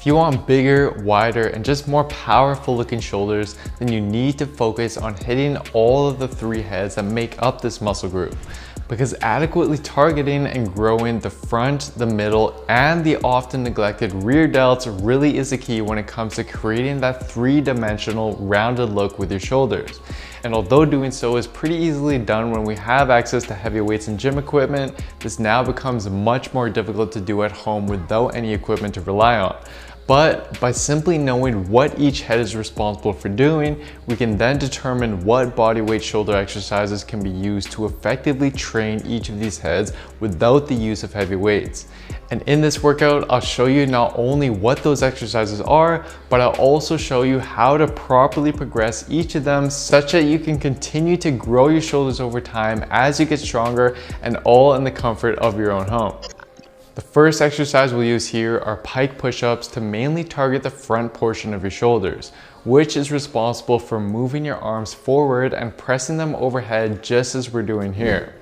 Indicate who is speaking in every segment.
Speaker 1: If you want bigger, wider, and just more powerful looking shoulders, then you need to focus on hitting all of the 3 heads that make up this muscle group. Because adequately targeting and growing the front, the middle, and the often neglected rear delts really is the key when it comes to creating that 3-dimensional rounded look with your shoulders. And although doing so is pretty easily done when we have access to heavy weights and gym equipment, this now becomes much more difficult to do at home without any equipment to rely on. But by simply knowing what each head is responsible for doing, we can then determine what bodyweight shoulder exercises can be used to effectively train each of these heads without the use of heavy weights. And in this workout, I'll show you not only what those exercises are, but I'll also show you how to properly progress each of them such that you can continue to grow your shoulders over time as you get stronger, and all in the comfort of your own home. The first exercise we'll use here are pike push-ups to mainly target the front portion of your shoulders, which is responsible for moving your arms forward and pressing them overhead just as we're doing here.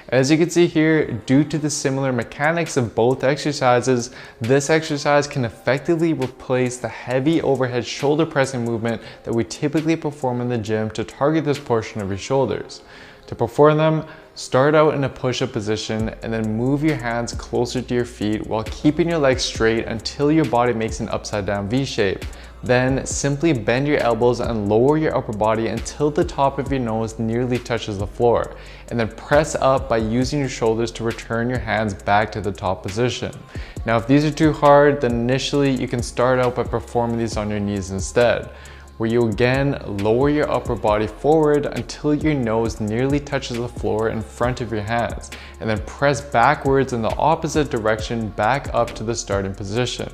Speaker 1: As you can see here, due to the similar mechanics of both exercises, this exercise can effectively replace the heavy overhead shoulder pressing movement that we typically perform in the gym to target this portion of your shoulders. To perform them, start out in a push-up position and then move your hands closer to your feet while keeping your legs straight until your body makes an upside down V shape. Then simply bend your elbows and lower your upper body until the top of your nose nearly touches the floor. And then press up by using your shoulders to return your hands back to the top position. Now, if these are too hard, then initially you can start out by performing these on your knees instead, where you again lower your upper body forward until your nose nearly touches the floor in front of your hands, and then press backwards in the opposite direction back up to the starting position.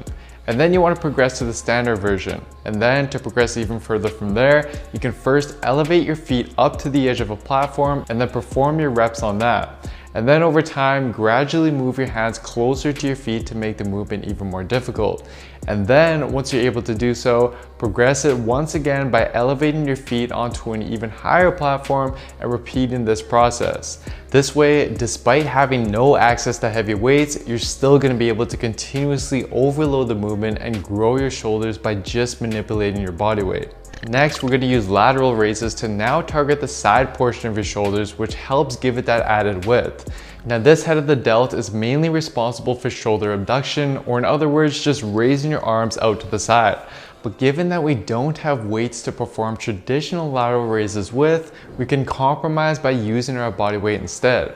Speaker 1: And then you want to progress to the standard version. And then to progress even further from there, you can first elevate your feet up to the edge of a platform and then perform your reps on that. And then over time, gradually move your hands closer to your feet to make the movement even more difficult. And then once you're able to do so, progress it once again by elevating your feet onto an even higher platform and repeating this process. This way, despite having no access to heavy weights, you're still going to be able to continuously overload the movement and grow your shoulders by just manipulating your body weight. Next, we're going to use lateral raises to now target the side portion of your shoulders, which helps give it that added width. Now, this head of the delt is mainly responsible for shoulder abduction, or in other words, just raising your arms out to the side. But given that we don't have weights to perform traditional lateral raises with, we can compromise by using our body weight instead.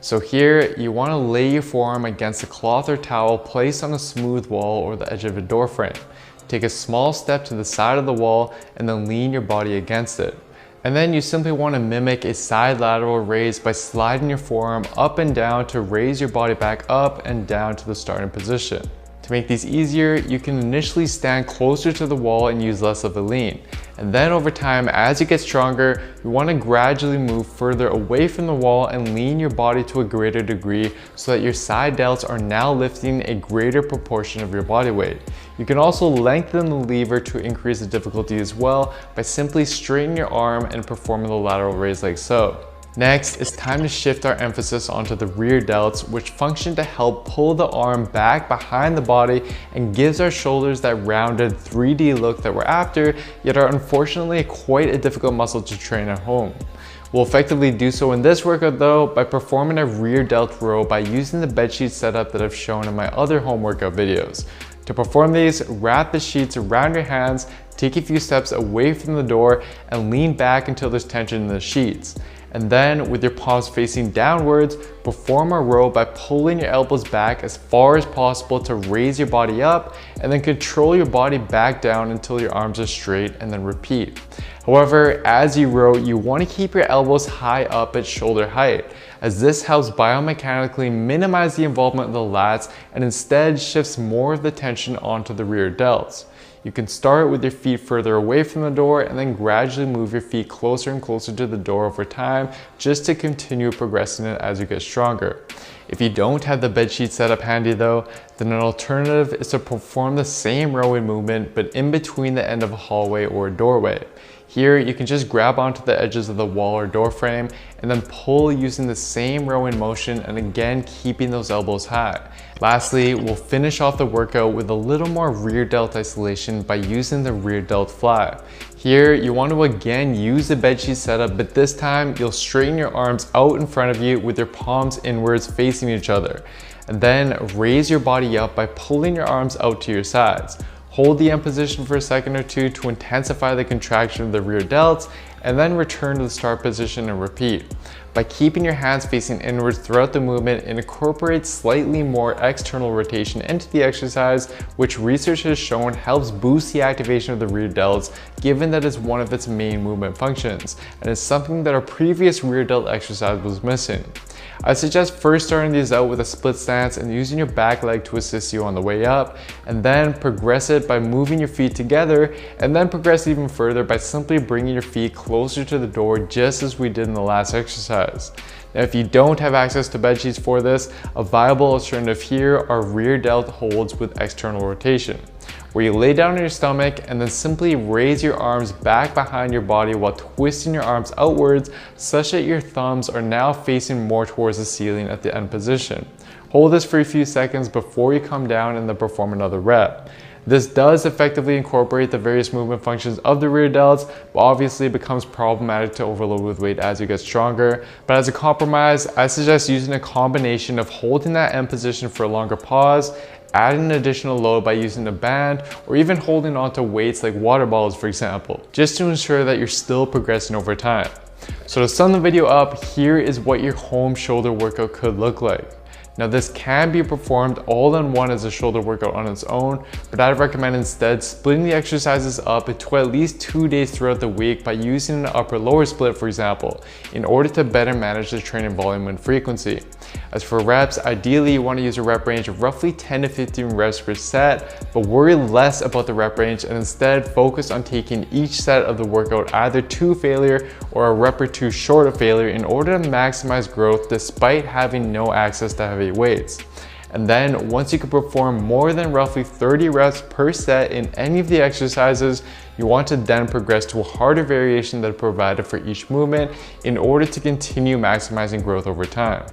Speaker 1: So here, you want to lay your forearm against a cloth or towel placed on a smooth wall or the edge of a door frame. Take a small step to the side of the wall and then lean your body against it. And then you simply want to mimic a side lateral raise by sliding your forearm up and down to raise your body back up and down to the starting position. To make these easier, you can initially stand closer to the wall and use less of a lean. And then over time, as you get stronger, you want to gradually move further away from the wall and lean your body to a greater degree so that your side delts are now lifting a greater proportion of your body weight. You can also lengthen the lever to increase the difficulty as well by simply straightening your arm and performing the lateral raise like so. Next, it's time to shift our emphasis onto the rear delts, which function to help pull the arm back behind the body and gives our shoulders that rounded 3D look that we're after, yet are unfortunately quite a difficult muscle to train at home. We'll effectively do so in this workout though by performing a rear delt row by using the bedsheet setup that I've shown in my other home workout videos. To perform these, wrap the sheets around your hands, take a few steps away from the door, and lean back until there's tension in the sheets. And then, with your palms facing downwards, perform a row by pulling your elbows back as far as possible to raise your body up, and then control your body back down until your arms are straight, and then repeat. However, as you row, you want to keep your elbows high up at shoulder height, as this helps biomechanically minimize the involvement of the lats and instead shifts more of the tension onto the rear delts. You can start with your feet further away from the door and then gradually move your feet closer and closer to the door over time, just to continue progressing it as you get stronger. If you don't have the bedsheet set up handy though, then an alternative is to perform the same rowing movement but in between the end of a hallway or a doorway. Here, you can just grab onto the edges of the wall or door frame and then pull using the same rowing motion, and again, keeping those elbows high. Lastly, we'll finish off the workout with a little more rear delt isolation by using the rear delt fly. Here, you want to again use the bedsheet setup, but this time you'll straighten your arms out in front of you with your palms inwards facing each other. And then raise your body up by pulling your arms out to your sides. Hold the end position for a second or two to intensify the contraction of the rear delts, and then return to the start position and repeat. By keeping your hands facing inwards throughout the movement, it incorporates slightly more external rotation into the exercise, which research has shown helps boost the activation of the rear delts, given that it's one of its main movement functions, and is something that our previous rear delt exercise was missing. I suggest first starting these out with a split stance and using your back leg to assist you on the way up, and then progress it by moving your feet together, and then progress even further by simply bringing your feet closer to the door, just as we did in the last exercise. Now, if you don't have access to bed sheets for this, a viable alternative here are rear delt holds with external rotation, where you lay down on your stomach and then simply raise your arms back behind your body while twisting your arms outwards such that your thumbs are now facing more towards the ceiling at the end position. Hold this for a few seconds before you come down and then perform another rep. This does effectively incorporate the various movement functions of the rear delts, but obviously it becomes problematic to overload with weight as you get stronger. But as a compromise, I suggest using a combination of holding that end position for a longer pause, adding an additional load by using a band, or even holding onto weights like water bottles, for example, just to ensure that you're still progressing over time. So to sum the video up, here is what your home shoulder workout could look like. Now, this can be performed all in one as a shoulder workout on its own, but I'd recommend instead splitting the exercises up into at least 2 days throughout the week by using an upper-lower split, for example, in order to better manage the training volume and frequency. As for reps, ideally you want to use a rep range of roughly 10 to 15 reps per set, but worry less about the rep range and instead focus on taking each set of the workout either to failure or a rep or two short of failure in order to maximize growth despite having no access to heavy weights. And then once you can perform more than roughly 30 reps per set in any of the exercises, you want to then progress to a harder variation that is provided for each movement in order to continue maximizing growth over time.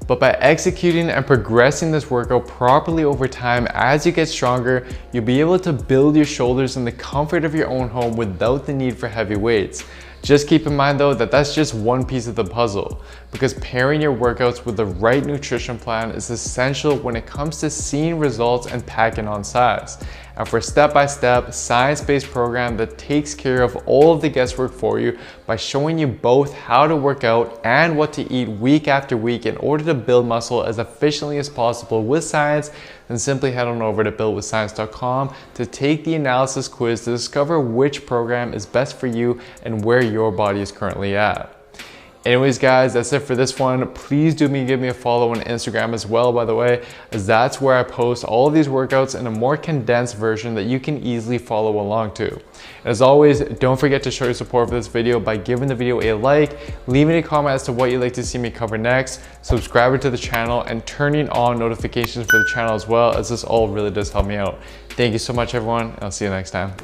Speaker 1: But by executing and progressing this workout properly over time as you get stronger, you'll be able to build your shoulders in the comfort of your own home without the need for heavy weights. Just keep in mind though that that's just one piece of the puzzle, because pairing your workouts with the right nutrition plan is essential when it comes to seeing results and packing on size. And for a step-by-step, science-based program that takes care of all of the guesswork for you by showing you both how to work out and what to eat week after week in order to build muscle as efficiently as possible with science, then simply head on over to builtwithscience.com to take the analysis quiz to discover which program is best for you and where your body is currently at. Anyways guys, that's it for this one. Please do give me a follow on Instagram as well, by the way, as that's where I post all of these workouts in a more condensed version that you can easily follow along to. And as always, don't forget to show your support for this video by giving the video a like, leaving a comment as to what you'd like to see me cover next, subscribing to the channel, and turning on notifications for the channel as well, as this all really does help me out. Thank you so much everyone, and I'll see you next time.